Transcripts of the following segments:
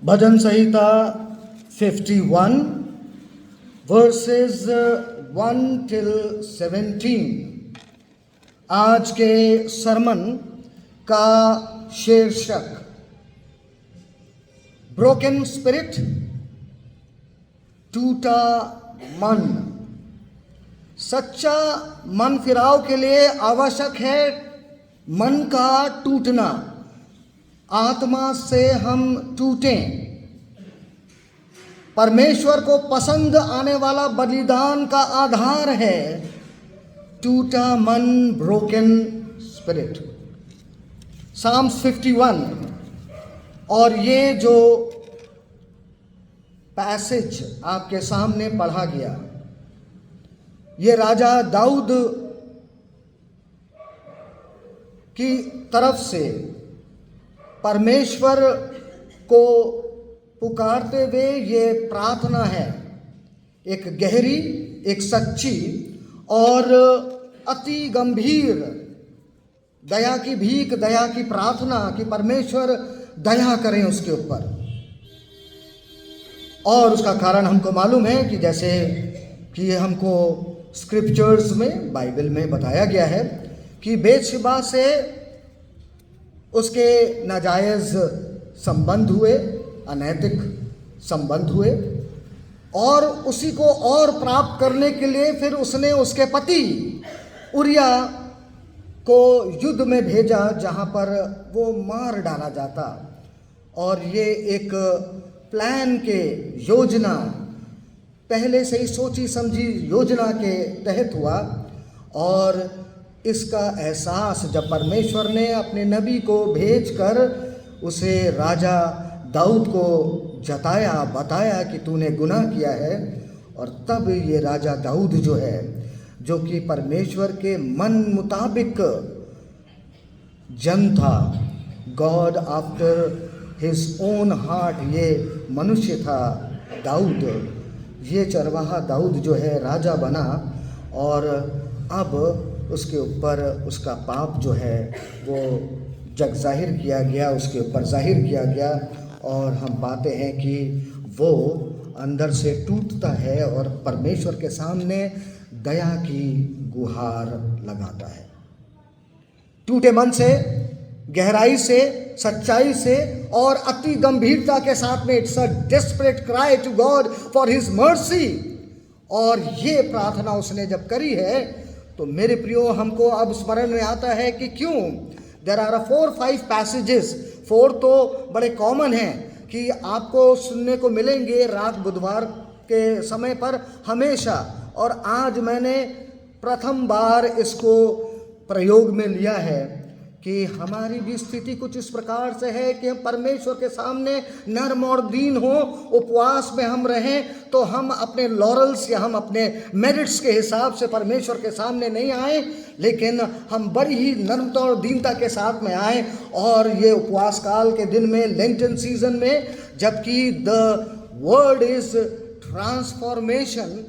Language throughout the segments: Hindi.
भजन संहिता 51 वर्सेस 1 till 17। आज के सरमन का शीर्षक ब्रोकन स्पिरिट, टूटा मन। सच्चा मन फिराव के लिए आवश्यक है मन का टूटना। आत्मा से हम टूटें। परमेश्वर को पसंद आने वाला बलिदान का आधार है टूटा मन, ब्रोकन स्पिरिट। साम्स 51। और ये जो पैसेज आपके सामने पढ़ा गया, ये राजा दाऊद की तरफ से परमेश्वर को पुकारते हुए ये प्रार्थना है, एक गहरी, एक सच्ची और अति गंभीर दया की भीख, दया की प्रार्थना कि परमेश्वर दया करें उसके ऊपर। और उसका कारण हमको मालूम है कि जैसे कि हमको स्क्रिप्चर्स में, बाइबल में बताया गया है कि बेतशेबा से उसके नाजायज़ संबंध हुए, अनैतिक संबंध हुए, और उसी को और प्राप्त करने के लिए फिर उसने उसके पति उरिया को युद्ध में भेजा, जहाँ पर वो मार डाला जाता। और ये एक प्लान के, योजना, पहले से ही सोची समझी योजना के तहत हुआ। और इसका एहसास जब परमेश्वर ने अपने नबी को भेजकर उसे राजा दाऊद को जताया, बताया कि तूने गुनाह किया है, और तब ये राजा दाऊद जो है, जो कि परमेश्वर के मन मुताबिक जन था, God after his own heart, ये मनुष्य था दाऊद। ये चरवाहा दाऊद जो है राजा बना, और अब उसके ऊपर उसका पाप जो है वो जग जाहिर किया गया, उसके ऊपर जाहिर किया गया। और हम पाते हैं कि वो अंदर से टूटता है और परमेश्वर के सामने दया की गुहार लगाता है। टूटे मन से, गहराई से, सच्चाई से और अति गंभीरता के साथ में, it's a desperate cry to God for his mercy. और ये प्रार्थना उसने जब करी है, तो मेरे प्रियो, हमको अब स्मरण में आता है कि क्यों देयर आर 4-5 पैसेजेस। 4 तो बड़े कॉमन हैं कि आपको सुनने को मिलेंगे रात बुधवार के समय पर हमेशा। और आज मैंने प्रथम बार इसको प्रयोग में लिया है कि हमारी भी स्थिति कुछ इस प्रकार से है कि हम परमेश्वर के सामने नर्म और दीन हो, उपवास में हम रहें, तो हम अपने लॉरल्स या हम अपने मेरिट्स के हिसाब से परमेश्वर के सामने नहीं आए, लेकिन हम बड़ी ही नर्मता और दीनता के साथ में आए। और ये उपवास काल के दिन में, लेंटन सीजन में, जबकि द वर्ड इज ट्रांसफॉर्मेशन,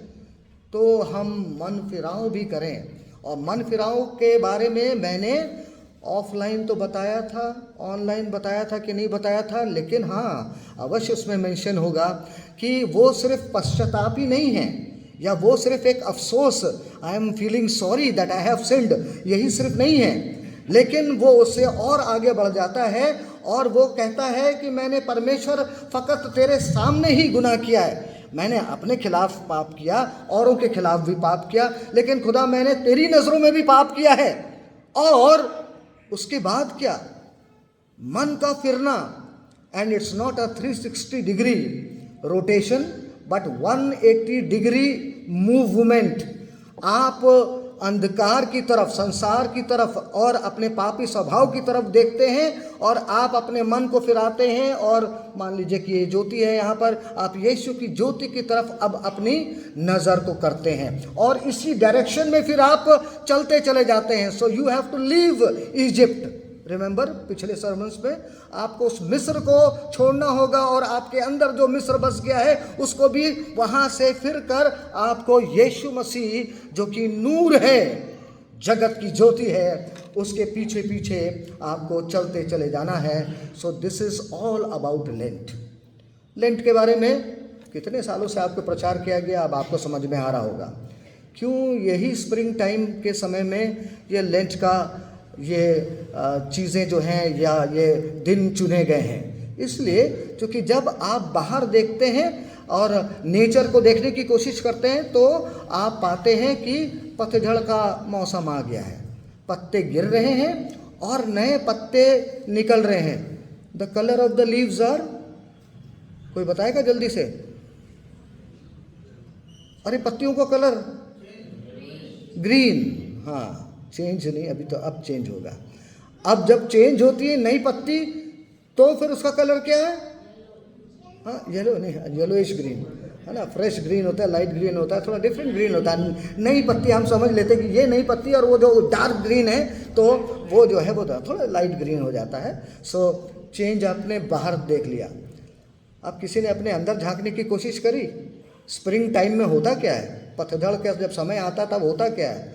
तो हम मन फिराव भी करें। और मन फिराव के बारे में मैंने ऑफलाइन तो बताया था, ऑनलाइन बताया था कि नहीं बताया था, लेकिन हाँ, अवश्य उसमें मेंशन होगा कि वो सिर्फ पश्चाताप ही नहीं है, या वो सिर्फ एक अफसोस, I am feeling sorry that I have sinned, यही सिर्फ नहीं है, लेकिन वो उससे और आगे बढ़ जाता है। और वो कहता है कि मैंने परमेश्वर फकत तेरे सामने ही गुनाह किया है। मैंने अपने खिलाफ पाप किया, औरों के खिलाफ भी पाप किया, लेकिन खुदा मैंने तेरी नज़रों में भी पाप किया है। और उसके बाद क्या? मन का फिरना। And it's not a 360 degree rotation but 180 degree movement. आप अंधकार की तरफ, संसार की तरफ और अपने पापी स्वभाव की तरफ देखते हैं, और आप अपने मन को फिराते हैं, और मान लीजिए कि ये ज्योति है यहाँ पर, आप यीशु की ज्योति की तरफ अब अपनी नज़र को करते हैं, और इसी डायरेक्शन में फिर आप चलते चले जाते हैं। So you have to leave Egypt. Remember, पिछले सर्मन्स में आपको उस मिस्र को छोड़ना होगा, और आपके अंदर जो मिस्र बस गया है उसको भी वहाँ से फिर कर आपको यीशु मसीह, जो कि नूर है, जगत की ज्योति है, उसके पीछे पीछे आपको चलते चले जाना है। So this is all about lent. Lent के बारे में कितने सालों से आपको प्रचार किया गया, अब आपको समझ में आ रहा होगा क्यों यही स्प्रिंग टाइम के समय में ये लेंट का ये चीज़ें जो हैं या ये दिन चुने गए हैं। इसलिए क्योंकि जब आप बाहर देखते हैं और नेचर को देखने की कोशिश करते हैं तो आप पाते हैं कि पतझड़ का मौसम आ गया है, पत्ते गिर रहे हैं और नए पत्ते निकल रहे हैं। The colour of the leaves are, कोई बताएगा जल्दी से? अरे पत्तियों का कलर ग्रीन। हाँ, चेंज नहीं अभी तो, अब चेंज होगा। अब जब चेंज होती है नई पत्ती तो फिर उसका कलर क्या है? हाँ, येलो नहीं, येलोइश ग्रीन है ना, फ्रेश ग्रीन होता है, लाइट ग्रीन होता है, थोड़ा डिफरेंट ग्रीन होता है। नई पत्ती हम समझ लेते हैं कि ये नई पत्ती, और वो जो डार्क ग्रीन है तो वो जो है वो थोड़ा लाइट ग्रीन हो जाता है। सो चेंज आपने बाहर देख लिया। अब किसी ने अपने अंदर झांकने की कोशिश करी, स्प्रिंग टाइम में होता क्या है, पतझड़ का जब समय आता तब होता क्या है?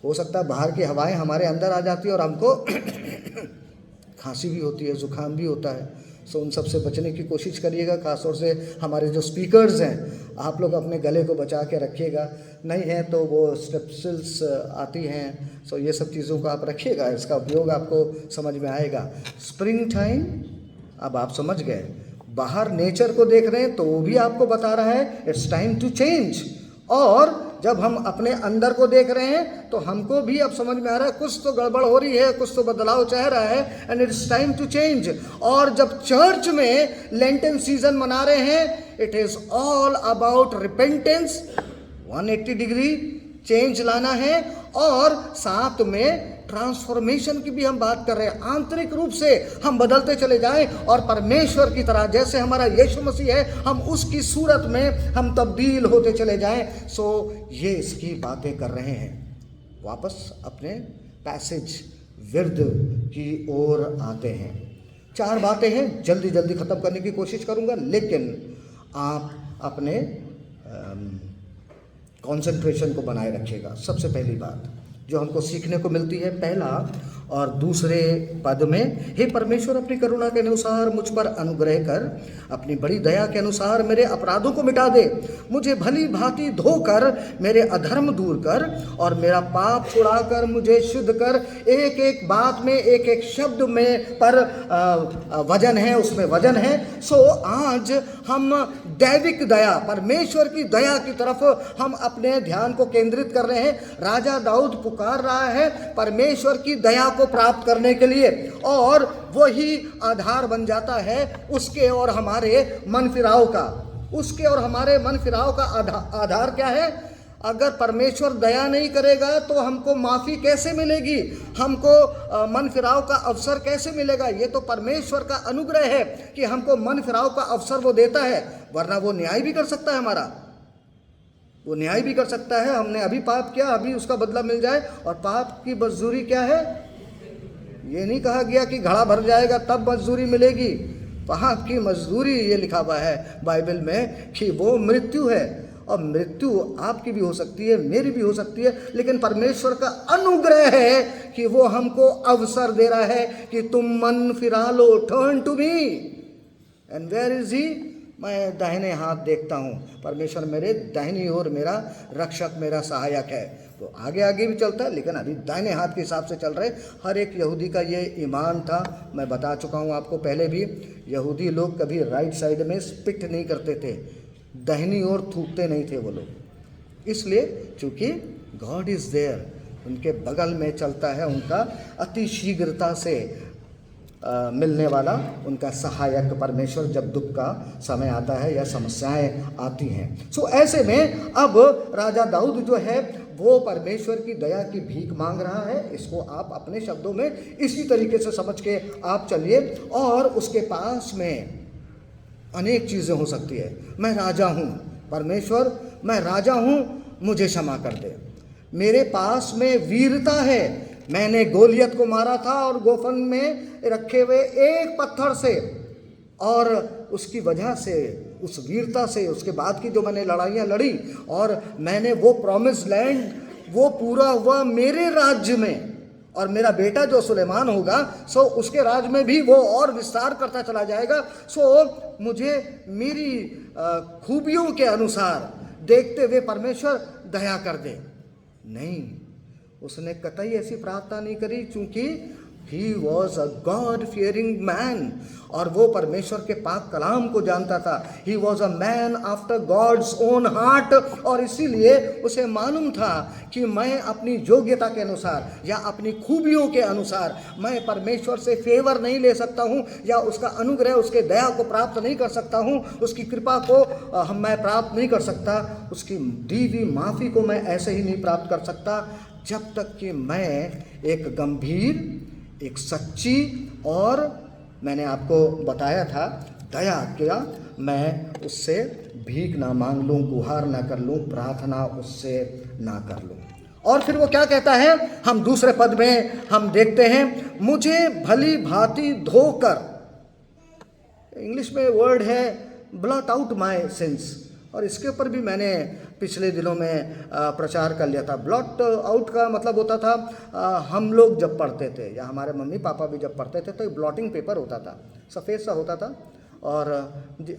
हो सकता है बाहर की हवाएं हमारे अंदर आ जाती है और हमको खांसी भी होती है, जुकाम भी होता है। सो उन सब से बचने की कोशिश करिएगा। खासतौर से हमारे जो स्पीकर्स हैं, आप लोग अपने गले को बचा के रखिएगा। नहीं है तो वो स्ट्रेप्सिल्स आती हैं, सो ये सब चीज़ों को आप रखिएगा, इसका उपयोग आपको समझ में आएगा। स्प्रिंग टाइम अब आप समझ गए। बाहर नेचर को देख रहे हैं तो वो भी आपको बता रहा है इट्स टाइम टू चेंज, और जब हम अपने अंदर को देख रहे हैं तो हमको भी अब समझ में आ रहा है कुछ तो गड़बड़ हो रही है, कुछ तो बदलाव चाह रहा है, and it's time to change. और जब चर्च में लेंटन सीजन मना रहे हैं, it is all about repentance, 180 degree change लाना है, और साथ में ट्रांसफॉर्मेशन की भी हम बात कर रहे हैं। आंतरिक रूप से हम बदलते चले जाएं और परमेश्वर की तरह, जैसे हमारा यीशु मसीह है, हम उसकी सूरत में हम तब्दील होते चले जाएं। सो ये इसकी बातें कर रहे हैं। वापस अपने पैसेज विर्द की ओर आते हैं। 4 बातें हैं, जल्दी जल्दी ख़त्म करने की कोशिश करूंगा, लेकिन आप अपने कंसंट्रेशन को बनाए रखिएगा। सबसे पहली बात जो हमको सीखने को मिलती है, पहला और दूसरे पद में, हे परमेश्वर अपनी करुणा के अनुसार मुझ पर अनुग्रह कर, अपनी बड़ी दया के अनुसार मेरे अपराधों को मिटा दे, मुझे भली भांति धोकर मेरे अधर्म दूर कर और मेरा पाप छुड़ाकर मुझे शुद्ध कर। एक एक बात में, एक एक शब्द में पर वजन है, उसमें वजन है। सो आज हम दैविक दया, परमेश्वर की दया की तरफ हम अपने ध्यान को केंद्रित कर रहे हैं। राजा दाऊद पुकार रहा है परमेश्वर की दया को प्राप्त करने के लिए, और वही आधार बन जाता है उसके और हमारे मन फिराव का। उसके और हमारे मन फिराव का आधार क्या है? अगर परमेश्वर दया नहीं करेगा तो हमको माफ़ी कैसे मिलेगी, हमको मन फिराव का अवसर कैसे मिलेगा? ये तो परमेश्वर का अनुग्रह है कि हमको मन फिराव का अवसर वो देता है, वरना वो न्याय भी कर सकता है हमारा, वो न्याय भी कर सकता है। हमने अभी पाप किया, अभी उसका बदला मिल जाए। और पाप की मजदूरी क्या है? ये नहीं कहा गया कि घड़ा भर जाएगा तब मजदूरी मिलेगी। पाप की मजदूरी, ये लिखा हुआ है बाइबल में कि वो मृत्यु है, और मृत्यु आपकी भी हो सकती है, मेरी भी हो सकती है, लेकिन परमेश्वर का अनुग्रह है कि वो हमको अवसर दे रहा है कि तुम मन फिरा लो, turn to me. And where is he? मैं दाहिने हाथ देखता हूँ, परमेश्वर मेरे दाहिनी ओर मेरा रक्षक, मेरा सहायक है। तो आगे आगे भी चलता है, लेकिन अभी दाहिने हाथ के हिसाब से चल रहे। हर एक यहूदी का ये ईमान था। मैं बता चुका हूँ आपको पहले भी, यहूदी लोग कभी राइट साइड में स्पिट नहीं करते थे, दाहिनी ओर थूकते नहीं थे वो लोग, इसलिए क्योंकि गॉड इज़ देयर, उनके बगल में चलता है उनका अति शीघ्रता से मिलने वाला उनका सहायक परमेश्वर, जब दुख का समय आता है या समस्याएं आती हैं। सो ऐसे में अब राजा दाऊद जो है वो परमेश्वर की दया की भीख मांग रहा है। इसको आप अपने शब्दों में इसी तरीके से समझ के आप चलिए। और उसके पास में अनेक चीज़ें हो सकती है। मैं राजा हूँ परमेश्वर, मैं राजा हूँ, मुझे क्षमा कर दे। मेरे पास में वीरता है, मैंने गोलियत को मारा था और गोफन में रखे हुए एक पत्थर से, और उसकी वजह से, उस वीरता से, उसके बाद की जो मैंने लड़ाइयाँ लड़ी, और मैंने वो प्रॉमिस लैंड वो पूरा हुआ मेरे राज्य में, और मेरा बेटा जो सुलेमान होगा सो उसके राज में भी वो और विस्तार करता चला जाएगा। सो मुझे मेरी खूबियों के अनुसार देखते हुए परमेश्वर दया कर दे। नहीं, उसने कतई ऐसी प्रार्थना नहीं करी, क्योंकि he was a God fearing man, और वो परमेश्वर के पाक कलाम को जानता था। He was a man after God's own heart, और इसीलिए उसे मालूम था कि मैं अपनी योग्यता के अनुसार या अपनी खूबियों के अनुसार मैं परमेश्वर से फेवर नहीं ले सकता हूँ, या उसका अनुग्रह, उसके दया को प्राप्त नहीं कर सकता हूँ, उसकी कृपा को मैं प्राप्त नहीं कर सकता, उसकी दी हुई माफ़ी को मैं ऐसे ही नहीं प्राप्त कर सकता जब तक कि मैं एक गंभीर, एक सच्ची, और मैंने आपको बताया था दया क्या, मैं उससे भीख ना मांग लूँ, गुहार ना कर लूँ, प्रार्थना उससे ना कर लूँ। और फिर वो क्या कहता है, हम दूसरे पद में हम देखते हैं, मुझे भली भांति धोकर, इंग्लिश में वर्ड है ब्लॉट आउट माई सिंस, और इसके ऊपर भी मैंने पिछले दिनों में प्रचार कर लिया था। ब्लॉट आउट का मतलब होता था, हम लोग जब पढ़ते थे या हमारे मम्मी पापा भी जब पढ़ते थे तो एक ब्लॉटिंग पेपर होता था, सफ़ेद सा होता था, और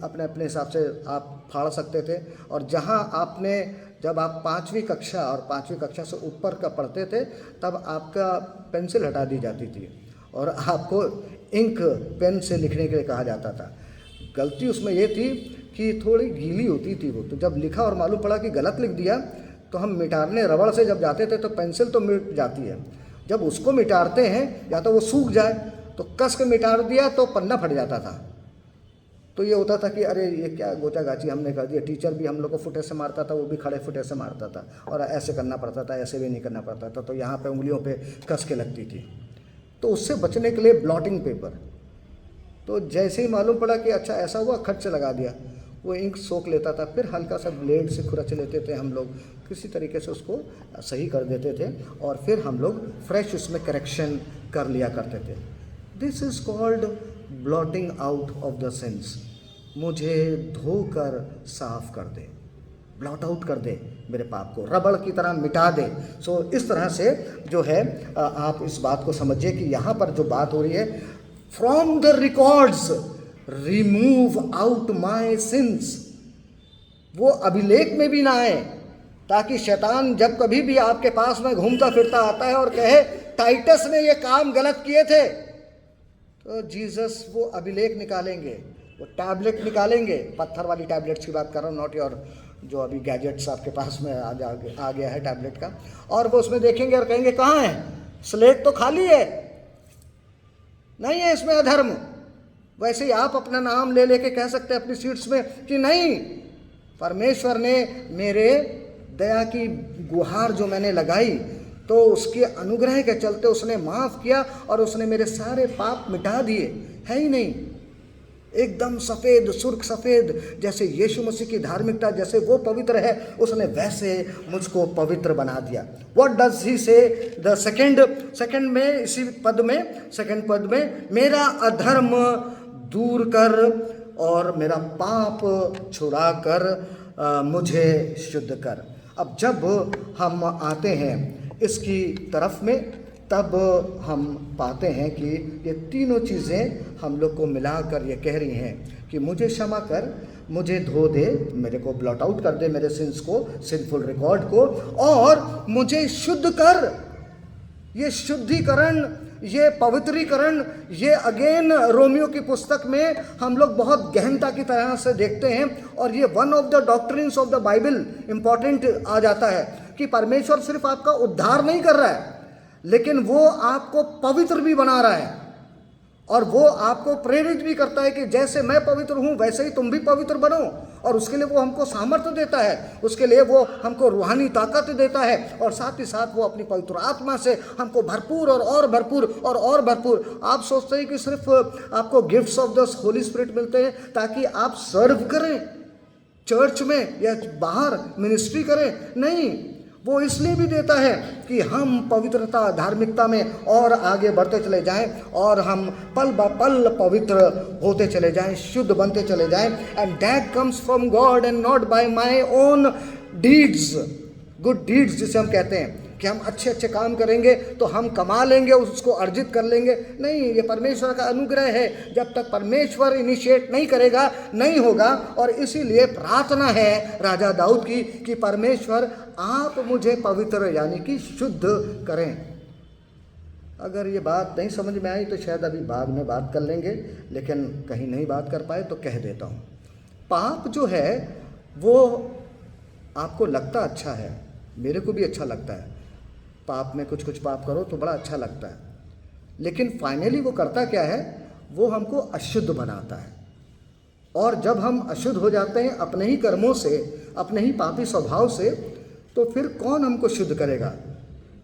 अपने अपने हिसाब से आप फाड़ सकते थे। और जहाँ आपने, जब आप 5वीं कक्षा और 5वीं कक्षा से ऊपर का पढ़ते थे तब आपका पेंसिल हटा दी जाती थी और आपको इंक पेन से लिखने के लिए कहा जाता था। गलती उसमें ये थी कि थोड़ी गीली होती थी वो, तो जब लिखा और मालूम पड़ा कि गलत लिख दिया तो हम मिटाने रबड़ से जब जाते थे तो पेंसिल तो मिट जाती है, जब उसको मिटाते हैं या तो वो सूख जाए, तो कस के मिटा दिया तो पन्ना फट जाता था। तो ये होता था कि अरे ये क्या गोचा गाची हमने कर दिया। टीचर भी हम लोग को फुटे से मारता था, वो भी खड़े फुटे से मारता था, और ऐसे करना पड़ता था, ऐसे भी नहीं करना पड़ता था, तो यहाँ पे उंगलियों पे कस के लगती थी। तो उससे बचने के लिए ब्लॉटिंग पेपर, तो जैसे ही मालूम पड़ा कि अच्छा ऐसा हुआ, खट से लगा दिया, वो इंक सोख लेता था, फिर हल्का सा ब्लेड से खुरच लेते थे हम लोग, किसी तरीके से उसको सही कर देते थे, और फिर हम लोग फ्रेश उसमें करेक्शन कर लिया करते थे। This is called blotting out of the sense. मुझे धोकर साफ कर दे, ब्लॉट आउट कर दे मेरे पाप को, रबड़ की तरह मिटा दे। सो इस तरह से जो है आप इस बात को समझिए कि यहाँ पर जो बात हो रही है, from the records remove out my since, वो अभिलेख में भी ना आए, ताकि शैतान जब कभी भी आपके पास में घूमता फिरता आता है और कहे टाइटस ने ये काम गलत किए थे, तो जीसस वो अभिलेख निकालेंगे, वो टैबलेट निकालेंगे, पत्थर वाली टैबलेट्स की बात कर रहा हूँ, नॉट योर जो अभी गैजेट्स आपके पास में आ गया है टैबलेट का, और वो उसमें देखेंगे और कहेंगे कहाँ है, स्लेट तो खाली है, नहीं है इसमें अधर्म। वैसे ही आप अपना नाम ले लेके कह सकते हैं अपनी सीट्स में कि नहीं, परमेश्वर ने मेरे दया की गुहार जो मैंने लगाई, तो उसके अनुग्रह के चलते उसने माफ़ किया और उसने मेरे सारे पाप मिटा दिए। है ही नहीं, एकदम सफ़ेद, सुर्ख सफ़ेद, जैसे यीशु मसीह की धार्मिकता जैसे वो पवित्र है, उसने वैसे मुझको पवित्र बना दिया। व्हाट डज ही से द सेकंड में, इसी पद में, सेकंड पद में, मेरा अधर्म दूर कर और मेरा पाप छुड़ा कर मुझे शुद्ध कर। अब जब हम आते हैं इसकी तरफ में, तब हम पाते हैं कि ये तीनों चीज़ें हम लोग को मिलाकर ये कह रही हैं कि मुझे क्षमा कर, मुझे धो दे, मेरे को ब्लॉट आउट कर दे मेरे सिंस को, सिंफुल रिकॉर्ड को, और मुझे शुद्ध कर। ये शुद्धिकरण, ये पवित्रीकरण, ये अगेन रोमियो की पुस्तक में हम लोग बहुत गहनता की तरह से देखते हैं, और ये one of the doctrines of the Bible important आ जाता है कि परमेश्वर सिर्फ आपका उद्धार नहीं कर रहा है, लेकिन वो आपको पवित्र भी बना रहा है, और वो आपको प्रेरित भी करता है कि जैसे मैं पवित्र हूँ वैसे ही तुम भी पवित्र बनो। और उसके लिए वो हमको सामर्थ्य देता है, उसके लिए वो हमको रूहानी ताकत देता है, और साथ ही साथ वो अपनी पवित्र आत्मा से हमको भरपूर और भरपूर और भरपूर। आप सोचते हैं कि सिर्फ आपको gifts of the Holi spirit मिलते हैं ताकि आप सर्व करें चर्च में या बाहर मिनिस्ट्री करें, नहीं, वो इसलिए भी देता है कि हम पवित्रता, धार्मिकता में और आगे बढ़ते चले जाएं, और हम पल ब पल पवित्र होते चले जाएं, शुद्ध बनते चले जाएं। And that comes from God and not by my own deeds, good deeds जिसे हम कहते हैं। कि हम अच्छे अच्छे काम करेंगे तो हम कमा लेंगे, उसको अर्जित कर लेंगे। नहीं, ये परमेश्वर का अनुग्रह है। जब तक परमेश्वर इनिशिएट नहीं करेगा नहीं होगा। और इसीलिए प्रार्थना है राजा दाऊद की कि परमेश्वर आप मुझे पवित्र यानी कि शुद्ध करें। अगर ये बात नहीं समझ में आई तो शायद अभी बाद में बात कर लेंगे, लेकिन कहीं नहीं बात कर पाए तो कह देता हूँ। पाप जो है वो आपको लगता अच्छा है, मेरे को भी अच्छा लगता है, पाप में कुछ कुछ पाप करो तो बड़ा अच्छा लगता है, लेकिन फाइनली वो करता क्या है, वो हमको अशुद्ध बनाता है। और जब हम अशुद्ध हो जाते हैं अपने ही कर्मों से, अपने ही पापी स्वभाव से, तो फिर कौन हमको शुद्ध करेगा?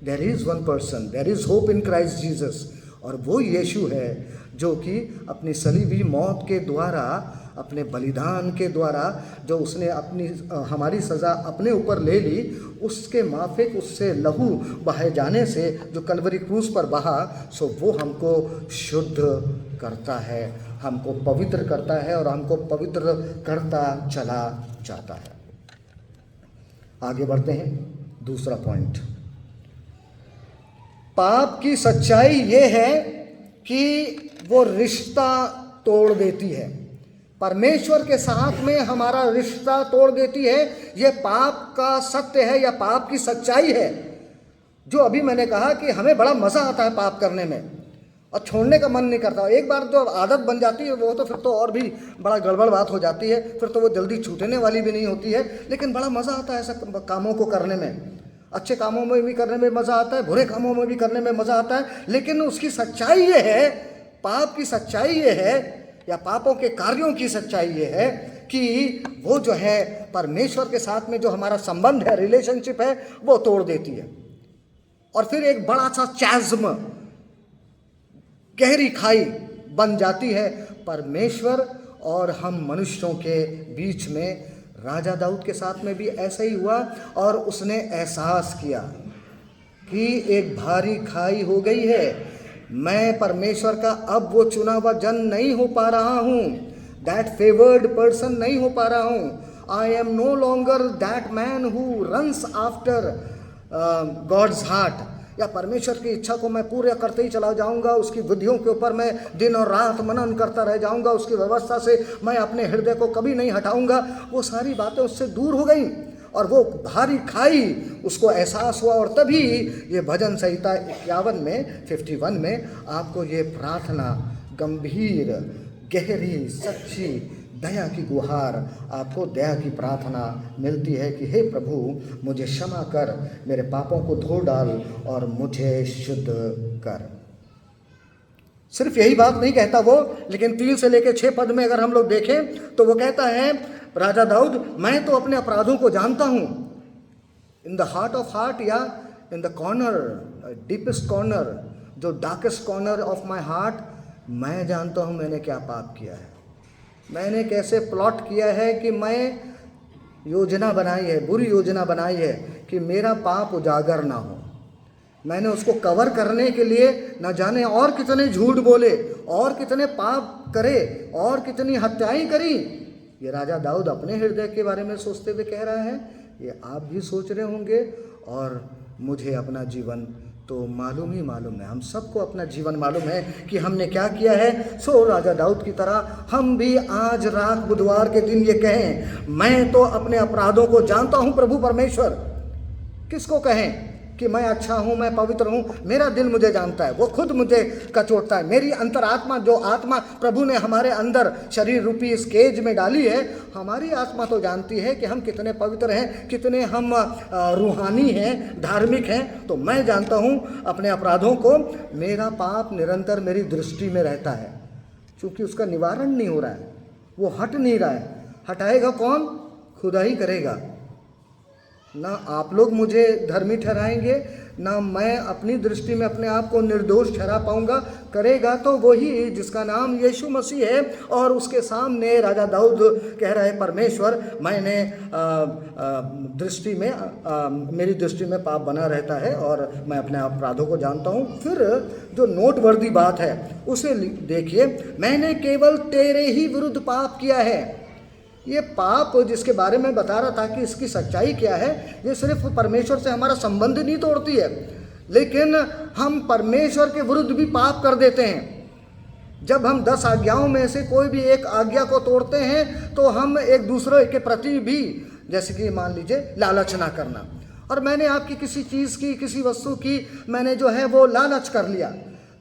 There is one person, there is hope in Christ Jesus, और वो यीशु है जो कि अपनी सलीबी मौत के द्वारा, अपने बलिदान के द्वारा जो उसने अपनी हमारी सज़ा अपने ऊपर ले ली, उसके माफिक उससे लहू बहाए जाने से जो कलवरी क्रूस पर बहा, सो वो हमको शुद्ध करता है, हमको पवित्र करता है और हमको पवित्र करता चला जाता है। आगे बढ़ते हैं, दूसरा पॉइंट। पाप की सच्चाई ये है कि वो रिश्ता तोड़ देती है, परमेश्वर के साथ में हमारा रिश्ता तोड़ देती है। ये पाप का सत्य है या पाप की सच्चाई है, जो अभी मैंने कहा कि हमें बड़ा मज़ा आता है पाप करने में और छोड़ने का मन नहीं करता। एक बार जो आदत बन जाती है वो तो फिर तो और भी बड़ा गड़बड़ बात हो जाती है, फिर तो वो जल्दी छूटने वाली भी नहीं होती है। लेकिन बड़ा मज़ा आता है ऐसा कामों को करने में, अच्छे कामों में भी करने में मज़ा आता है, बुरे कामों में भी करने में मज़ा आता है। लेकिन उसकी सच्चाई ये है, पाप की सच्चाई ये है या पापों के कार्यों की सच्चाई ये है कि वो जो है परमेश्वर के साथ में जो हमारा संबंध है, रिलेशनशिप है, वो तोड़ देती है। और फिर एक बड़ा सा चैज़्म, गहरी खाई बन जाती है परमेश्वर और हम मनुष्यों के बीच में। राजा दाऊद के साथ में भी ऐसा ही हुआ और उसने एहसास किया कि एक भारी खाई हो गई है, मैं परमेश्वर का अब वो चुना हुआ जन नहीं हो पा रहा हूँ, दैट फेवर्ड पर्सन नहीं हो पा रहा हूँ। I am no longer that man who runs after God's heart, या परमेश्वर की इच्छा को मैं पूरा करते ही चला जाऊंगा, उसकी विधियों के ऊपर मैं दिन और रात मनन करता रह जाऊंगा, उसकी व्यवस्था से मैं अपने हृदय को कभी नहीं हटाऊंगा। वो सारी बातें उससे दूर हो गई और वो भारी खाई उसको एहसास हुआ। और तभी ये भजन संहिता 51 में आपको ये प्रार्थना, गंभीर, गहरी, सच्ची दया की गुहार, आपको दया की प्रार्थना मिलती है कि हे प्रभु मुझे क्षमा कर, मेरे पापों को धो डाल और मुझे शुद्ध कर। सिर्फ यही बात नहीं कहता वो, लेकिन 3 से लेकर 6 पद में अगर हम लोग देखें तो वो कहता है राजा दाऊद, मैं तो अपने अपराधों को जानता हूँ, in the heart of heart या in the corner, deepest corner, जो darkest corner of my heart, मैं जानता हूँ मैंने क्या पाप किया है, मैंने कैसे प्लॉट किया है कि मैं योजना बनाई है, बुरी योजना बनाई है कि मेरा पाप उजागर ना हो। मैंने उसको कवर करने के लिए न जाने और कितने झूठ बोले, और कितने पाप करे, और कितनी हत्याएं करी। ये राजा दाऊद अपने हृदय के बारे में सोचते हुए कह रहा है, ये आप भी सोच रहे होंगे और मुझे अपना जीवन तो मालूम ही मालूम है, हम सबको अपना जीवन मालूम है कि हमने क्या किया है। सो राजा दाऊद की तरह हम भी आज रात बुधवार के दिन ये कहें, मैं तो अपने अपराधों को जानता हूँ प्रभु परमेश्वर। किसको कहें कि मैं अच्छा हूँ, मैं पवित्र हूँ? मेरा दिल मुझे जानता है, वो खुद मुझे कचोटता है। मेरी अंतरात्मा, जो आत्मा प्रभु ने हमारे अंदर शरीर रूपी इस केज में डाली है, हमारी आत्मा तो जानती है कि हम कितने पवित्र हैं, कितने हम रूहानी हैं, धार्मिक हैं। तो मैं जानता हूँ अपने अपराधों को। मेरा पाप निरंतर मेरी दृष्टि में रहता है, क्योंकि उसका निवारण नहीं हो रहा है, वो हट नहीं रहा है। हटाएगा कौन? खुदा ही करेगा। ना आप लोग मुझे धर्मी ठहराएंगे, ना मैं अपनी दृष्टि में अपने आप को निर्दोष ठहरा पाऊंगा। करेगा तो वही जिसका नाम यीशु मसीह है। और उसके सामने राजा दाऊद कह रहा है, परमेश्वर मैंने दृष्टि में मेरी दृष्टि में पाप बना रहता है और मैं अपने अपराधों को जानता हूँ। फिर जो नोटवर्दी बात है उसे देखिए, मैंने केवल तेरे ही विरुद्ध पाप किया है। ये पाप जिसके बारे में बता रहा था कि इसकी सच्चाई क्या है, ये सिर्फ परमेश्वर से हमारा संबंध नहीं तोड़ती है, लेकिन हम परमेश्वर के विरुद्ध भी पाप कर देते हैं। जब हम 10 आज्ञाओं में से कोई भी एक आज्ञा को तोड़ते हैं तो हम एक दूसरे के प्रति भी, जैसे कि मान लीजिए लालच ना करना, और मैंने आपकी किसी चीज़ की, किसी वस्तु की मैंने जो है वो लालच कर लिया,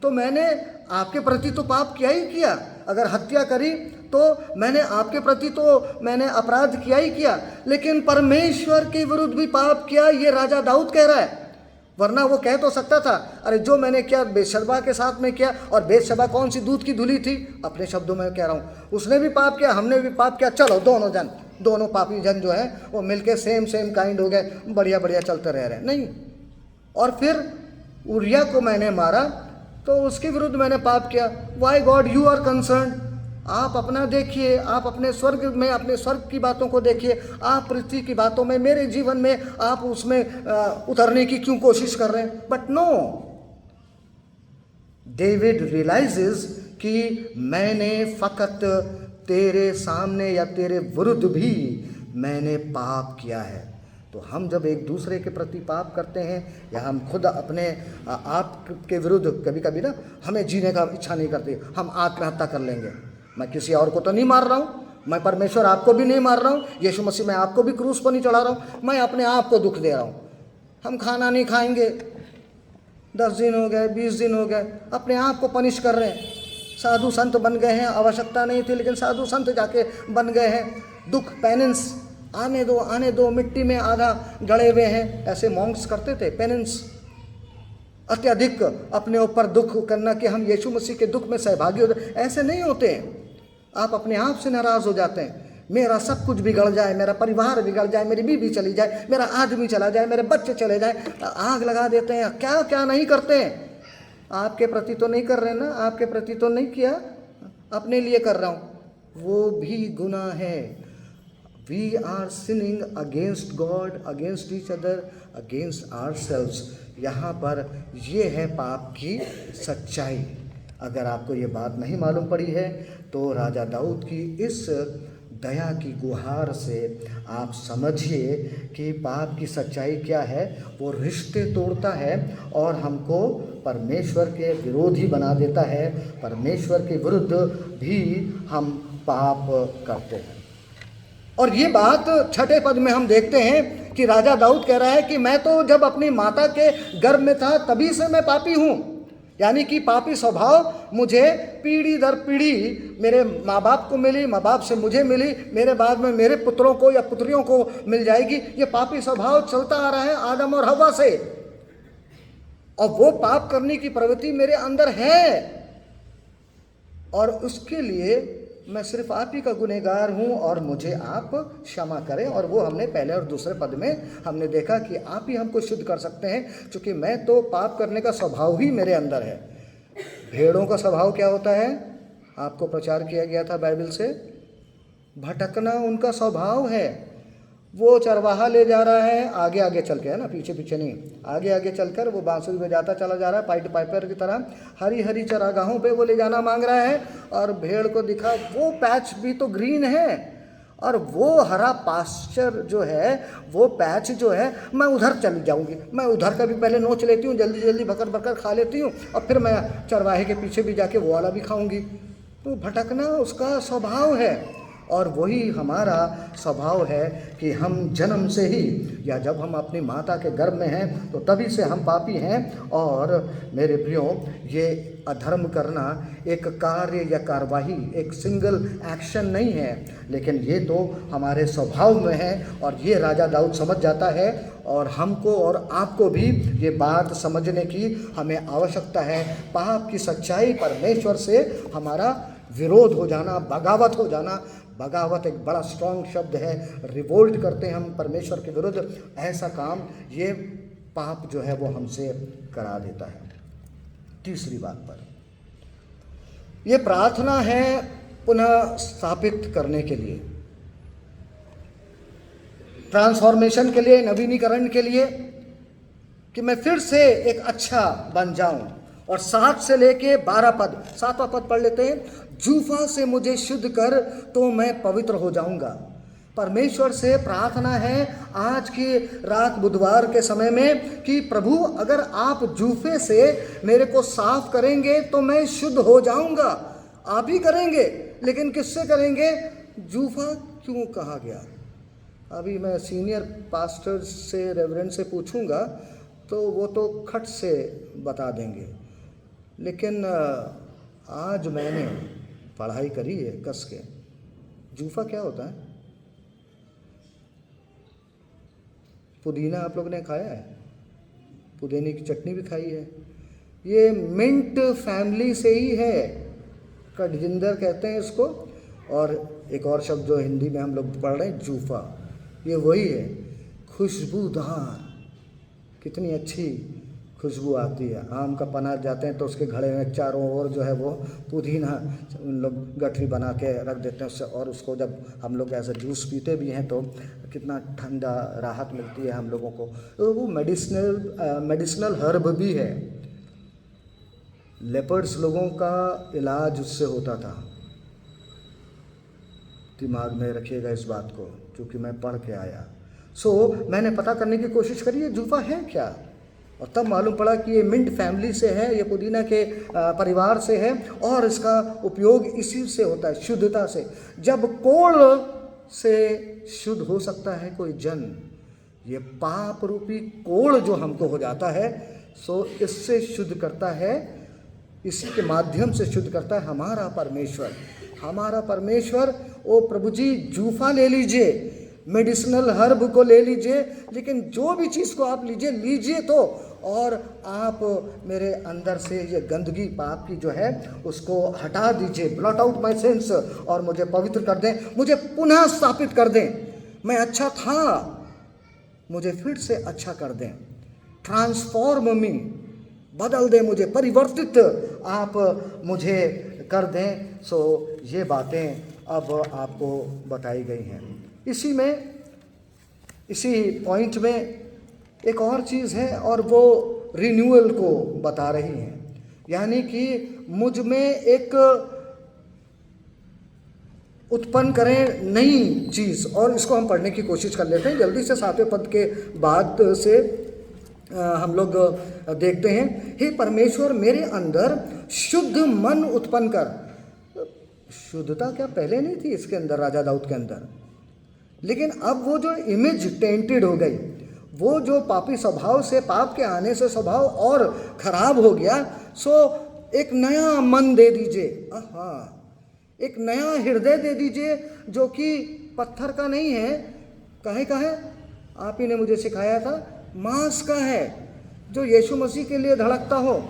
तो मैंने आपके प्रति तो पाप किया ही किया। अगर हत्या करी तो मैंने आपके प्रति तो मैंने अपराध किया ही किया, लेकिन परमेश्वर के विरुद्ध भी पाप किया, ये राजा दाऊद कह रहा है। वरना वो कह तो सकता था, अरे जो मैंने किया बेशबा के साथ में किया, और बेशबा कौन सी दूध की धुली थी, अपने शब्दों में कह रहा हूँ, उसने भी पाप किया, हमने भी पाप किया, चलो दोनों पापी जन जो है वो मिलके सेम काइंड हो गए, बढ़िया बढ़िया चलते रह रहे हैं। नहीं। और फिर उरिया को मैंने मारा तो उसके विरुद्ध मैंने पाप किया। Why God you are concern? आप अपना देखिए, आप अपने स्वर्ग में, अपने स्वर्ग की बातों को देखिए, आप पृथ्वी की बातों में, मेरे जीवन में आप उसमें उतरने की क्यों कोशिश कर रहे हैं? बट नो, डेविड रियलाइजेस कि मैंने फकत तेरे सामने या तेरे विरुद्ध भी मैंने पाप किया है। तो हम जब एक दूसरे के प्रति पाप करते हैं, या हम खुद अपने आप के विरुद्ध, कभी कभी ना हमें जीने का इच्छा नहीं करती, हम आत्महत्या कर लेंगे। मैं किसी और को तो नहीं मार रहा हूँ, मैं परमेश्वर आपको भी नहीं मार रहा हूँ, यीशु मसीह मैं आपको भी क्रूस पर नहीं चढ़ा रहा हूँ, मैं अपने आप को दुख दे रहा हूँ। हम खाना नहीं खाएंगे, 10 दिन हो गए, 20 दिन हो गए, अपने आप को पनिश कर रहे हैं। साधु संत बन गए हैं, आवश्यकता नहीं थी लेकिन साधु संत जाके बन गए हैं। दुख, पेनेंस, आने दो, मिट्टी में आधा गड़े हुए हैं, ऐसे मॉन्क्स करते थे पेनेंस। अत्यधिक अपने ऊपर दुख करना कि हम यीशु मसीह के दुख में सहभागी होते, ऐसे नहीं होते हैं। आप अपने आप से नाराज़ हो जाते हैं, मेरा सब कुछ बिगड़ जाए, मेरा परिवार बिगड़ जाए, मेरी बीवी चली जाए, मेरा आदमी चला जाए, मेरे बच्चे चले जाए, आग लगा देते हैं। क्या क्या नहीं करते हैं। आपके प्रति तो नहीं कर रहे ना, आपके प्रति तो नहीं किया, अपने लिए कर रहा हूँ, वो भी गुनाह है। We are sinning against God, against each other, against ourselves. यहाँ पर ये है पाप की सच्चाई। अगर आपको ये बात नहीं मालूम पड़ी है तो राजा दाऊद की इस दया की गुहार से आप समझिए कि पाप की सच्चाई क्या है। वो रिश्ते तोड़ता है और हमको परमेश्वर के विरोधी बना देता है। परमेश्वर के विरुद्ध भी हम पाप करते हैं। और ये बात 6 पद में हम देखते हैं कि राजा दाऊद कह रहा है कि मैं तो जब अपनी माता के गर्भ में था तभी से मैं पापी हूँ। यानी कि पापी स्वभाव मुझे पीढ़ी दर पीढ़ी मेरे माँ बाप को मिली, माँ बाप से मुझे मिली, मेरे बाद में मेरे पुत्रों को या पुत्रियों को मिल जाएगी। ये पापी स्वभाव चलता आ रहा है आदम और हव्वा से, और वो पाप करने की प्रवृत्ति मेरे अंदर है, और उसके लिए मैं सिर्फ आप ही का गुनहगार हूँ और मुझे आप क्षमा करें। और वो हमने पहले और दूसरे पद में हमने देखा कि आप ही हमको शुद्ध कर सकते हैं, क्योंकि मैं तो पाप करने का स्वभाव ही मेरे अंदर है। भेड़ों का स्वभाव क्या होता है, आपको प्रचार किया गया था बाइबल से, भटकना उनका स्वभाव है। वो चरवाहा ले जा रहा है आगे आगे चल के, है ना, पीछे पीछे नहीं, आगे आगे चलकर वो बांसुरी बजाता चला जा रहा है, पाइट पाइपर की तरह हरी हरी चरागाहों पे वो ले जाना मांग रहा है। और भेड़ को दिखा वो पैच भी तो ग्रीन है, और वो हरा पास्चर जो है, वो पैच जो है, मैं उधर चली जाऊंगी, मैं उधर का भी पहले नोच लेती हूँ, जल्दी जल्दी बकर बकर खा लेती हूँ, और फिर मैं चरवाहे के पीछे भी जाके वो वाला भी खाऊंगी। तो भटकना उसका स्वभाव है। और वही हमारा स्वभाव है कि हम जन्म से ही, या जब हम अपनी माता के गर्भ में हैं तो तभी से हम पापी हैं। और मेरे प्रियो, ये अधर्म करना एक कार्य या कार्यवाही, एक सिंगल एक्शन नहीं है, लेकिन ये तो हमारे स्वभाव में है। और ये राजा दाऊद समझ जाता है, और हमको और आपको भी ये बात समझने की हमें आवश्यकता है। पाप की सच्चाई, परमेश्वर से हमारा विरोध हो जाना, बगावत हो जाना। बगावत एक बड़ा स्ट्रॉन्ग शब्द है, रिवोल्ट करते हैं हम परमेश्वर के विरुद्ध, ऐसा काम ये पाप जो है वो हमसे करा देता है। तीसरी बात पर, ये प्रार्थना है पुनः स्थापित करने के लिए, ट्रांसफॉर्मेशन के लिए, नवीनीकरण के लिए, कि मैं फिर से एक अच्छा बन जाऊं। और 7 से लेके 12 पद, 7वां पद पढ़ लेते हैं। जूफा से मुझे शुद्ध कर तो मैं पवित्र हो जाऊंगा। परमेश्वर से प्रार्थना है आज की रात बुधवार के समय में कि प्रभु अगर आप जूफे से मेरे को साफ करेंगे तो मैं शुद्ध हो जाऊंगा। आप ही करेंगे, लेकिन किससे करेंगे? जूफा क्यों कहा गया? अभी मैं सीनियर पास्टर से, रेवरेंड से पूछूंगा तो वो तो खट से बता देंगे, लेकिन आज मैंने पढ़ाई करी है कस के। जूफा क्या होता है? पुदीना आप लोग ने खाया है? पुदीने की चटनी भी खाई है। ये मिंट फैमिली से ही है, कटजिंदर कहते हैं इसको, और एक और शब्द जो हिंदी में हम लोग पढ़ रहे हैं जूफा, ये वही है। खुशबूदार, कितनी अच्छी खुशबू आती है। आम का पना जाते हैं तो उसके घड़े में चारों ओर जो है वो पुदीना उन लोग गठरी बना के रख देते हैं उससे, और उसको जब हम लोग ऐसा जूस पीते भी हैं तो कितना ठंडा राहत मिलती है हम लोगों को। तो वो मेडिसिनल हर्ब भी है। लेपर्ड्स लोगों का इलाज उससे होता था। दिमाग में रखिएगा इस बात को, क्योंकि मैं पढ़ के आया। मैंने पता करने की कोशिश करी ये जूफा है क्या, और तब मालूम पड़ा कि ये मिंट फैमिली से है, ये पुदीना के परिवार से है, और इसका उपयोग इसी से होता है, शुद्धता से। जब कोढ़ से शुद्ध हो सकता है कोई जन, ये पाप रूपी कोढ़ जो हमको हो जाता है, इससे शुद्ध करता है, इसी के माध्यम से शुद्ध करता है हमारा परमेश्वर। हमारा परमेश्वर, ओ प्रभु जी जूफा ले लीजिए, मेडिसिनल हर्ब को ले लीजिए, लेकिन जो भी चीज़ को आप लीजिए तो, और आप मेरे अंदर से ये गंदगी पाप की जो है उसको हटा दीजिए। ब्लॉट आउट माई सेंस, और मुझे पवित्र कर दें, मुझे पुनः स्थापित कर दें। मैं अच्छा था, मुझे फिर से अच्छा कर दें। ट्रांसफॉर्म मी, बदल दें मुझे, परिवर्तित आप मुझे कर दें। ये बातें अब आपको बताई गई हैं। इसी पॉइंट में एक और चीज़ है, और वो रिन्यूअल को बता रही हैं, यानी कि मुझ में एक उत्पन्न करें नई चीज़। और इसको हम पढ़ने की कोशिश कर लेते हैं जल्दी से। 7वें पद के बाद से हम लोग देखते हैं, हे परमेश्वर मेरे अंदर शुद्ध मन उत्पन्न कर। शुद्धता क्या पहले नहीं थी इसके अंदर, राजा दाऊद के अंदर? लेकिन अब वो जो इमेज टेंटेड हो गई, वो जो पापी स्वभाव से, पाप के आने से स्वभाव और खराब हो गया। एक नया मन दे दीजिए, एक नया हृदय दे दीजिए, जो कि पत्थर का नहीं है। काहे का है? आप ही ने मुझे सिखाया था, मांस का है, जो यीशु मसीह के लिए धड़कता हो।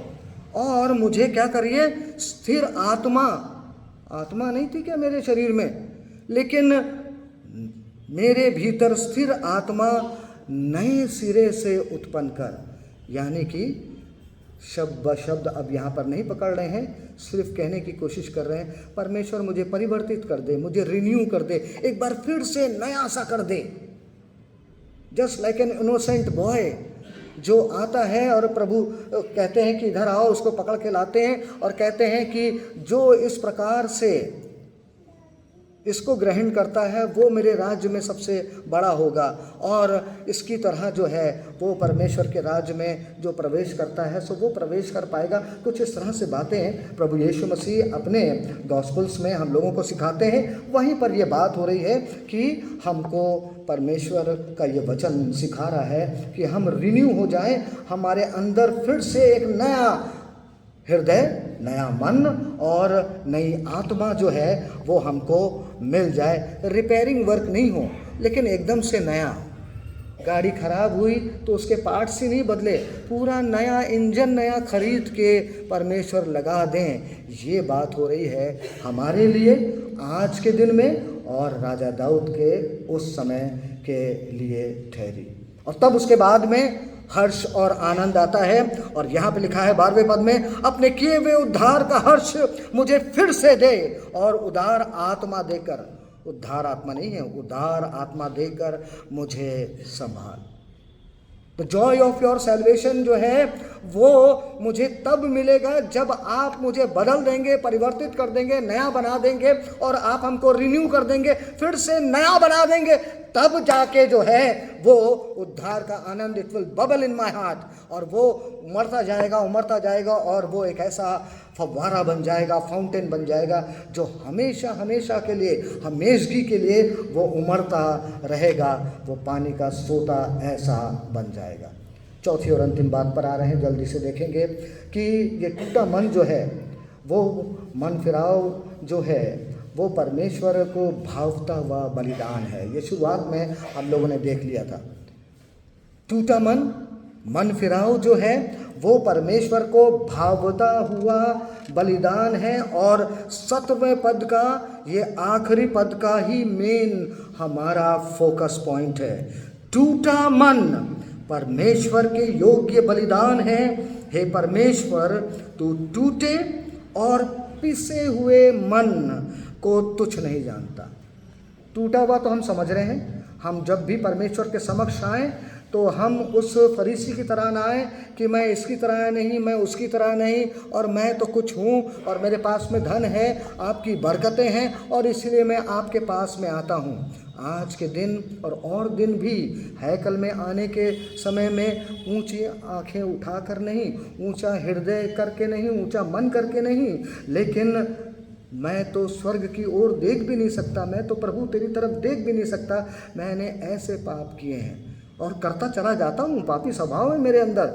और मुझे क्या करिए? स्थिर आत्मा नहीं थी क्या मेरे शरीर में, लेकिन मेरे भीतर स्थिर आत्मा नए सिरे से उत्पन्न कर। यानी कि शब्द ब शब्द अब यहाँ पर नहीं पकड़ रहे हैं, सिर्फ कहने की कोशिश कर रहे हैं, परमेश्वर मुझे परिवर्तित कर दे, मुझे रिन्यू कर दे, एक बार फिर से नया सा कर दे। Just like an innocent boy जो आता है और प्रभु कहते हैं कि इधर आओ, उसको पकड़ के लाते हैं और कहते हैं कि जो इस प्रकार से इसको ग्रहण करता है वो मेरे राज्य में सबसे बड़ा होगा, और इसकी तरह जो है वो परमेश्वर के राज्य में जो प्रवेश करता है सो वो प्रवेश कर पाएगा। कुछ इस तरह से बातें प्रभु यीशु मसीह अपने गॉस्पल्स में हम लोगों को सिखाते हैं। वहीं पर ये बात हो रही है कि हमको परमेश्वर का ये वचन सिखा रहा है कि हम रिन्यू हो जाएं, हमारे अंदर फिर से एक नया हृदय, नया मन और नई आत्मा जो है वो हमको मिल जाए। रिपेयरिंग वर्क नहीं हो, लेकिन एकदम से नया। गाड़ी खराब हुई तो उसके पार्ट्स ही नहीं बदले, पूरा नया इंजन नया खरीद के परमेश्वर लगा दें। ये बात हो रही है हमारे लिए आज के दिन में, और राजा दाऊद के उस समय के लिए ठहरी। और तब उसके बाद में हर्ष और आनंद आता है। और यहाँ पे लिखा है 12वें पद में, अपने किए हुए उद्धार का हर्ष मुझे फिर से दे और उदार आत्मा देकर, उद्धार आत्मा नहीं है, उदार आत्मा देकर मुझे संभाल। तो जॉय ऑफ योर सैल्वेशन जो है वो मुझे तब मिलेगा जब आप मुझे बदल देंगे, परिवर्तित कर देंगे, नया बना देंगे, और आप हमको रिन्यू कर देंगे, फिर से नया बना देंगे। तब जाके जो है वो उद्धार का आनंद, it will bubble in my heart, और वो उमड़ता जाएगा, उमड़ता जाएगा, और वो एक ऐसा फव्वारा बन जाएगा, फाउंटेन बन जाएगा, जो हमेशा हमेशा के लिए, हमेशगी के लिए वो उमड़ता रहेगा। वो पानी का सोता ऐसा बन जाएगा। चौथी और अंतिम बात पर आ रहे हैं, जल्दी से देखेंगे कि ये टूटा मन जो है, वो मन फिराव जो है, वो परमेश्वर को भावता हुआ बलिदान है। ये शुरुआत में हम लोगों ने देख लिया था। टूटा मन फिराव जो है वो परमेश्वर को भावता हुआ बलिदान है, और 7वें पद का ये आखिरी पद का ही मेन हमारा फोकस पॉइंट है। टूटा मन परमेश्वर के योग्य बलिदान है। हे परमेश्वर, तू टूटे और पिसे हुए मन को तुच्छ नहीं जानता। टूटा हुआ तो हम समझ रहे हैं। हम जब भी परमेश्वर के समक्ष आए तो हम उस फरीसी की तरह ना आए कि मैं इसकी तरह नहीं, मैं उसकी तरह नहीं, और मैं तो कुछ हूँ, और मेरे पास में धन है, आपकी बरकतें हैं, और इसलिए मैं आपके पास में आता हूँ। आज के दिन और दिन भी हैकल में आने के समय में ऊंची आंखें उठाकर नहीं, ऊंचा हृदय करके नहीं, ऊंचा मन करके नहीं, लेकिन मैं तो स्वर्ग की ओर देख भी नहीं सकता, मैं तो प्रभु तेरी तरफ देख भी नहीं सकता, मैंने ऐसे पाप किए हैं, और करता चला जाता हूँ। पापी स्वभाव है मेरे अंदर।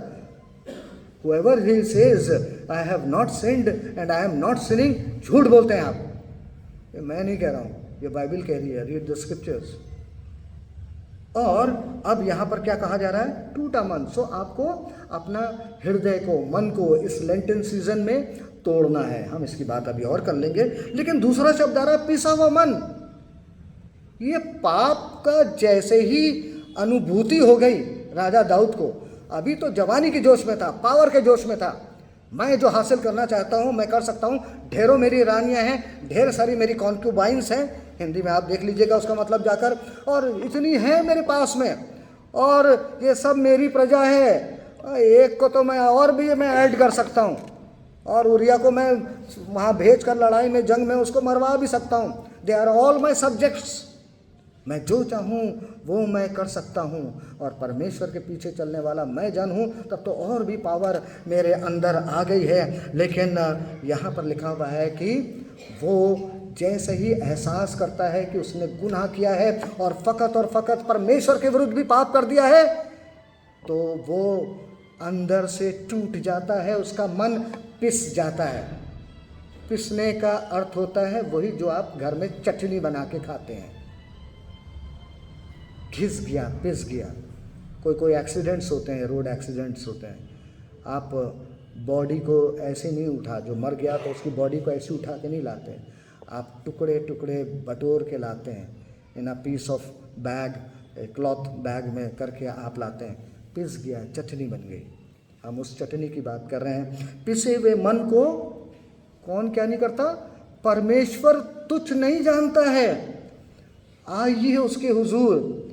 Whoever he says I have not sinned and I am not sinning, झूठ बोलते हैं आप। ये मैं नहीं कह रहा हूँ, ये बाइबल कह रही है। Read the scriptures. और अब यहाँ पर क्या कहा जा रहा है? टूटा मन। सो आपको अपना हृदय को, मन को इस लेंटन सीजन में तोड़ना है। हम इसकी बात अभी और कर लेंगे, लेकिन दूसरा शब्द आ रहा है पिसा हुआ मन। ये पाप का जैसे ही अनुभूति हो गई राजा दाऊद को। अभी तो जवानी के जोश में था, पावर के जोश में था। मैं जो हासिल करना चाहता हूँ मैं कर सकता हूँ। ढेरों मेरी रानियाँ हैं, ढेर सारी मेरी कॉन्क्यूबाइंस हैं, हिंदी में आप देख लीजिएगा उसका मतलब जाकर, और इतनी है मेरे पास में, और ये सब मेरी प्रजा है। एक को तो मैं और भी मैं ऐड कर सकता हूँ, और उरिया को मैं वहाँ भेज कर लड़ाई में, जंग में उसको मरवा भी सकता हूँ। They are all my subjects. मैं जो चाहूँ वो मैं कर सकता हूँ, और परमेश्वर के पीछे चलने वाला मैं जन हूँ। तब तो और भी पावर मेरे अंदर आ गई है। लेकिन यहाँ पर लिखा हुआ है कि वो जैसे ही एहसास करता है कि उसने गुनाह किया है और फ़कत परमेश्वर के विरुद्ध भी पाप कर दिया है, तो वो अंदर से टूट जाता है, उसका मन पिस जाता है। पिसने का अर्थ होता है वही जो आप घर में चटनी बना के खाते हैं। घिस गया, पिस गया। कोई एक्सीडेंट्स होते हैं, रोड एक्सीडेंट्स होते हैं। आप बॉडी को ऐसे नहीं उठा, जो मर गया तो उसकी बॉडी को ऐसे उठा के नहीं लाते, आप टुकड़े टुकड़े बटोर के लाते हैं, in a piece of bag, cloth bag में करके आप लाते हैं। पिस गया, चटनी बन गई। हम उस चटनी की बात कर रहे हैं। पिसे हुए मन को कौन क्या नहीं करता? परमेश्वर तुच्छ नहीं जानता है। आइए उसके हुजूर।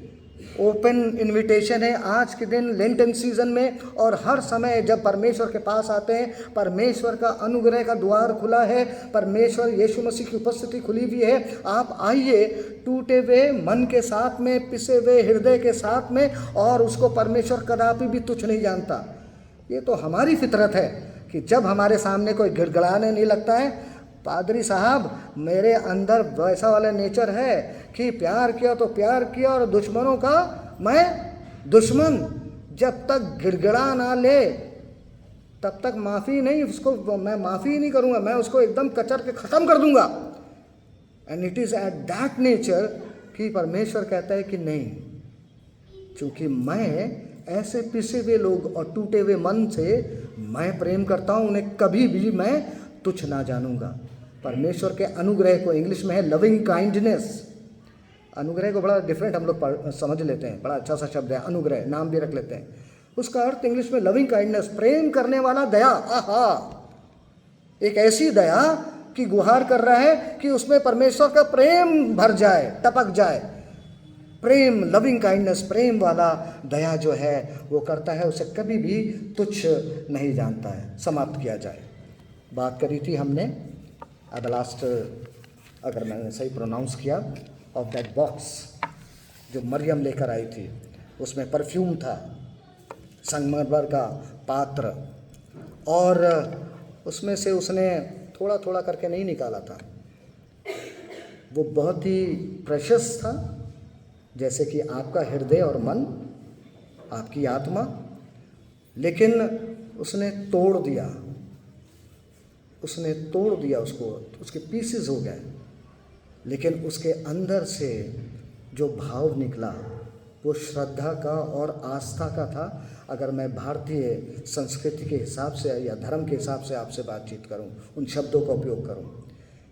ओपन इनविटेशन है आज के दिन लेंटन सीजन में, और हर समय जब परमेश्वर के पास आते हैं, परमेश्वर का अनुग्रह का द्वार खुला है, परमेश्वर यीशु मसीह की उपस्थिति खुली हुई है। आप आइए टूटे हुए मन के साथ में, पिसे हुए हृदय के साथ में, और उसको परमेश्वर कदापि भी तुच्छ नहीं जानता। ये तो हमारी फितरत है कि जब हमारे सामने कोई गिड़गिड़ाने नहीं लगता है, पादरी साहब मेरे अंदर वैसा वाला नेचर है कि प्यार किया तो प्यार किया, और दुश्मनों का मैं दुश्मन। जब तक गिड़गिड़ा ना ले तब तक माफ़ी नहीं, उसको मैं माफ़ी नहीं करूँगा, मैं उसको एकदम कचर के ख़त्म कर दूँगा। And it is at that nature कि परमेश्वर कहता है कि नहीं, क्योंकि मैं ऐसे पिसे हुए लोग और टूटे हुए मन से मैं प्रेम करता हूँ, उन्हें कभी भी मैं तुच्छ ना जानूंगा। परमेश्वर के अनुग्रह को इंग्लिश में है लविंग काइंडनेस। अनुग्रह को बड़ा डिफरेंट हम लोग समझ लेते हैं, बड़ा अच्छा सा शब्द है अनुग्रह, नाम भी रख लेते हैं। उसका अर्थ इंग्लिश में लविंग काइंडनेस, प्रेम करने वाला दया। आहा, एक ऐसी दया कि गुहार कर रहा है कि उसमें परमेश्वर का प्रेम भर जाए, टपक जाए। प्रेम, लविंग काइंडनेस, प्रेम वाला दया जो है वो करता है, उसे कभी भी तुच्छ नहीं जानता है। समाप्त किया जाए। बात करी थी हमने अब लास्ट, अगर मैंने सही प्रोनाउंस किया, ऑफ दैट बॉक्स जो मरियम लेकर आई थी, उसमें परफ्यूम था, संगमरमर का पात्र, और उसमें से उसने थोड़ा थोड़ा करके नहीं निकाला था। वो बहुत ही प्रेशियस था, जैसे कि आपका हृदय और मन, आपकी आत्मा, लेकिन उसने तोड़ दिया, उसने तोड़ दिया उसको, उसके पीसेस हो गए, लेकिन उसके अंदर से जो भाव निकला वो श्रद्धा का और आस्था का था। अगर मैं भारतीय संस्कृति के हिसाब से या धर्म के हिसाब से आपसे बातचीत करूं, उन शब्दों का उपयोग करूं,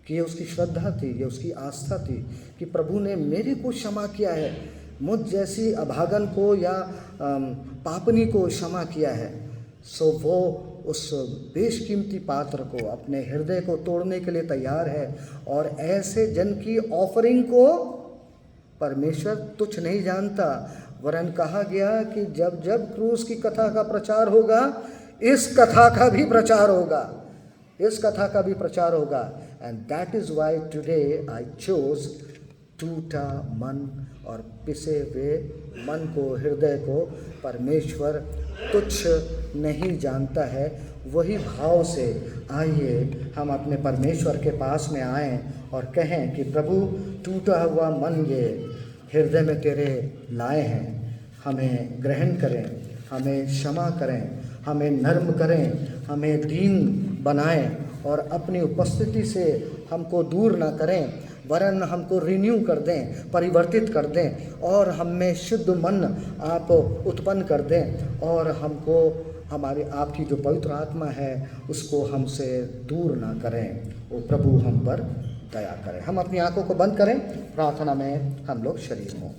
कि ये उसकी श्रद्धा थी, ये उसकी आस्था थी कि प्रभु ने मेरे को क्षमा किया है, मुझ जैसी अभागन को या पापनी को क्षमा किया है। सो वो उस बेशकीमती पात्र को, अपने हृदय को तोड़ने के लिए तैयार है, और ऐसे जन की ऑफरिंग को परमेश्वर तुच्छ नहीं जानता। वरन कहा गया कि जब जब क्रूस की कथा का प्रचार होगा, इस कथा का भी प्रचार होगा, इस कथा का भी प्रचार होगा। And that is why today I chose टूटा मन और पिसे हुए मन को, हृदय को परमेश्वर तुच्छ नहीं जानता है। वही भाव से आइए हम अपने परमेश्वर के पास में आएं और कहें कि प्रभु, टूटा हुआ मन ये हृदय में तेरे लाए हैं, हमें ग्रहण करें, हमें क्षमा करें, हमें नर्म करें, हमें दीन बनाएं, और अपनी उपस्थिति से हमको दूर ना करें, वरन हमको रिन्यू कर दें, परिवर्तित कर दें, और हम में शुद्ध मन आप उत्पन्न कर दें, और हमको हमारी आपकी जो पवित्र आत्मा है उसको हमसे दूर ना करें। वो प्रभु हम पर दया करें। हम अपनी आंखों को बंद करें, प्रार्थना में हम लोग शरीर हों।